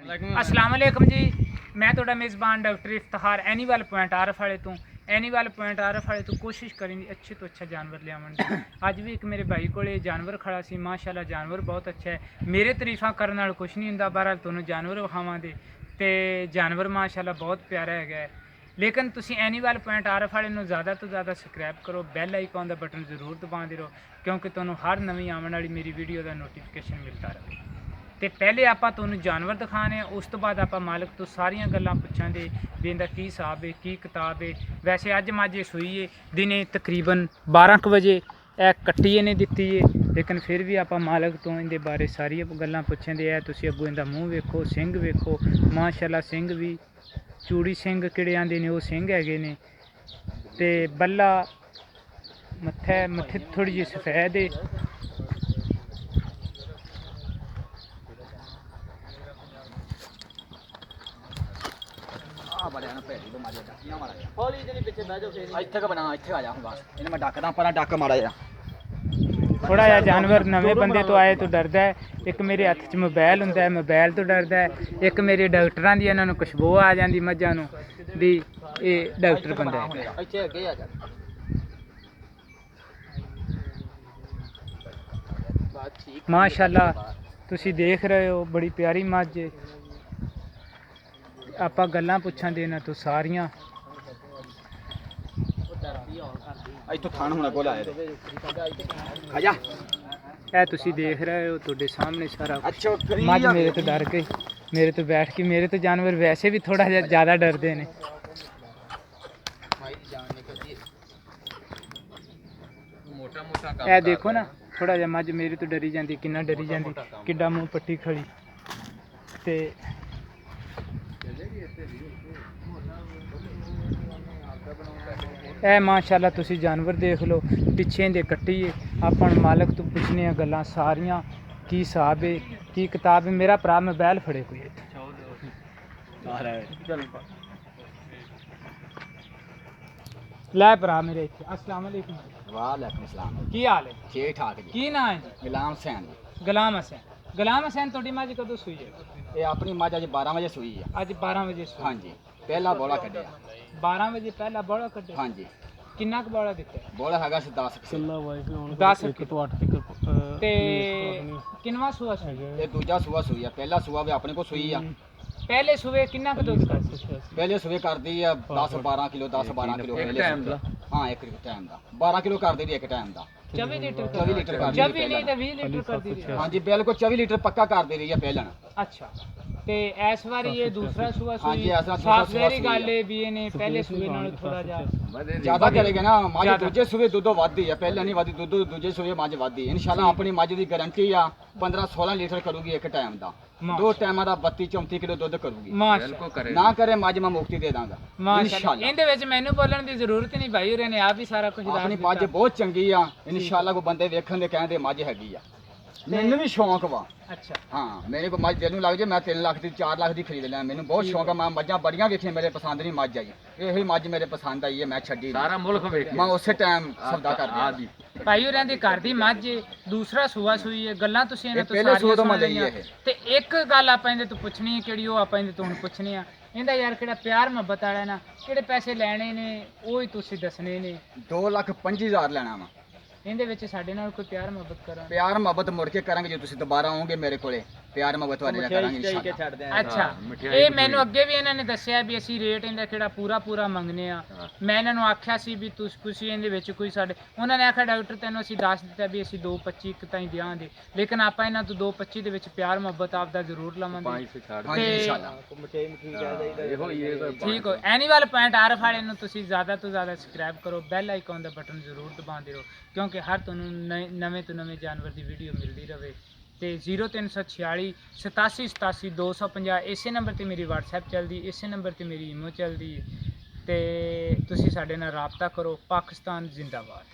अस्सलाम वालेकुम जी, मैं थोड़ा मेज़बान डॉक्टर इफ्तिखार एनीमल पॉइंट आरफ वाले तो एनीमल पॉइंट आरफ वाले तो कोशिश करेंगे अच्छे तो अच्छा जानवर ले आवन दी। अज भी एक मेरे भाई को जानवर खड़ा सी, माशाल्लाह जानवर बहुत अच्छा है। मेरे तारीफा करने नाल कुछ नहीं हुंदा, बहरहाल तुहानू जानवर विखावां दे ते जानवर माशाल्लाह बहुत प्यारा है। लेकिन तुसी एनीमल पॉइंट आरफ वाले नू ज़्यादा तो ज़्यादा सबसक्राइब करो, बैल आइकॉन का बटन जरूर दबाते रहो क्योंकि तुहानू हर नवी आने वाली मेरी वीडियो का नोटिफिकेशन मिलता रहे। तो पहले आप जानवर दिखाने, उस तो बाद आप मालिक तो सारिया गल्लां पुछांगे भी इनका की हिसाब है, की किताब है। वैसे अज मझ सूई है दिने तकरीबन 12 बजे कट्टी ने दी है, लेकिन फिर भी आप मालिक तो इनके बारे सारी गल्लां पुछेंगे। तुसीं अगों इनका मूँह वेखो, सिंग वेखो, माशाल्लाह सिंग भी चूड़ी सिंग किड़े आंदे ने, वो सिंग हैगे ने ते बल्ला मत्थे थोड़ी जी सफेद है। थोड़ा जहा जानवर नवे बंदे तो आए तो डरदा है। एक मेरे हथ च मोबाइल हुंदा है, मोबाइल तो डरदा है। एक मेरे डॉक्टरां दी इन्हां नूं खुशबू आ जांदी मझां नूं भी ये डॉक्टर बंदा है। माशाल्लाह तुसी देख रहे हो बड़ी प्यारी मझ है। आप गल्लां पुछांदे इन्हां तो सारियां तुसी देख रहे हो तुहाडे सामने सारा मझ मेरे तो डर के मेरे तो बैठ के मेरे तो जानवर वैसे भी थोड़ा जिहा ज़्यादा डरदे ने। ए देखो ना थोड़ा जिहा मझ मेरे तो डरी जाती, किन्ना डरी जाती, किड्डा मूँह पट्टी खड़ी ते ए माशाल्लाह तुसी जानवर देख लो पिछे दे कट्टी है। अपन मालिक तो पुछने गल्लां सारियां की हिसाब है, की किताब है। मेरा भरा मोबाइल फड़े कोई लै भरा मेरे इत्थे। अस्सलाम वालेकुम। वालेकुम सलाम। की हाल है? ठीक ठाक जी। की नाम है? गुलाम हुसैन। गुलाम हसैन। गुलाम हसैन थोड़ी मझ कदों सूई है? ये अपनी मझ अज 12 बजे सूई है। अज 12 बजे सूई? हाँ जी, पहला बोला कढ़िया। 12 बजे पहला बोला कढ़िया? हाँ जी। किन्ना क बोला दिता? बोला हैगा 10 10 ते किनवा सुआ सी? ये दूजा सुआ सूई है, पहला सुआ भी अपने को सूई है। पहले सुबह किन्ना क दूध कर? पहले सुबह कर दी है 10-12 किलो, 10-12 किलो पहले। हाँ एक टाइम का 12 किलो कर दी एक टाइम का। 24 लीटर? 24 लीटर कर दी। 24 नहीं तो 20 लीटर कर दी। हाँ जी बिल्कुल 24 लीटर पक्का कर दे रही है पहले। अच्छा ते इस बारी ये दूसरा सुआ हाँ सूई? जी ऐसा दूसरा सुआ साफ गल है भी इन्हें पहले सुबह नाल थोड़ा जा ज्यादा करेगा ना। मझ दूजे सुबह दुध वधदी है, पहले नहीं वधदी दुध, दूजे सुबह मझ वधदी। इंशाल्लाह अपनी मझ की गारंटी आ 15-16 लीटर करूगी एक टाइम का। 2 टाइम का 32-34 किलो दुध करूगी। ना करे मझ मैं मुफ्ती दे दांगा इंशाल्लाह। इहदे विच मैनू बोलण दी जरूरत नहीं भाई, होरें ने आप ही सारा कुछ अपनी मझ बहुत चंगी आ। इंशाल्लाह को बंदे वेखण दे कहंदे मझ हैगी आ। मैनू भी शौक वा। अच्छा हाँ मेरे को मझ दिल नूं लग जाए मैं 3 लाख की 4 लाख की खरीद लें। मैनू बहुत शौक है। मैं मझां बड़ियां वेखियां मेरे पसंद नहीं मझ आई, यही मझ मेरे पसंद आई है। मैं छड्डी सारा मुल्क वेख मैं उस टाइम सौदा कर दिया। भाई होरें दी घर दी मझ दूसरा सूआ सूई है। गल्लां तुसीं इन्हां तो पहले सूआ तो सारियां मैं लई है ते एक गल आपां इहदे तो पुछनी है किहड़ी ओ आपां इहदे तो हुण पुछनी आ। इंदा यार किहड़ा प्यार मुहब्बत वाला ना किहड़े पैसे लैणे ने ओ ही तुसीं दसने ने। 2,25,000 लेना वा। इहदे विच साडे नाल कोई प्यार मुहब्बत करा? प्यार मुहब्बत मुड़ के करांगे जो तुसीं दोबारा आओगे मेरे कोले। प्यार मुहब्बत वाले नाल करांगे इंशाल्लाह। अच्छा ये मैनू अगे भी इन्होंने दसिया भी असी रेट इनका किहड़ा पूरा मंगने आ। मैं इन्होंने आख्या सी भी तुसीं इहदे विच कोई साडे, उन्होंने आख्या डॉक्टर तैनूं असीं दस दित्ता भी असीं 2,25 ताईं देवांगे, लेकिन आपां इन्हां तो 2,25 दे विच प्यार मुहब्बत आपदा जरूर लवांगे। ठीक हो। एनीमल पॉइंट आरफ वाले नूं तुसीं ज़्यादा तो ज़्यादा सबसक्राइब करो, बैल आइकॉन का बटन जरूर दबाते रहो क्योंकि हर तुहानूं नवे तो नवे जानवर की वीडियो मिलती रहे। तो 0346 87 87 250 इसे नंबर पर मेरी WhatsApp चलती, इसे नंबर पर मेरी ईमो चलती। तो तुसीं साडे नाल राबता करो। पाकिस्तान जिंदाबाद।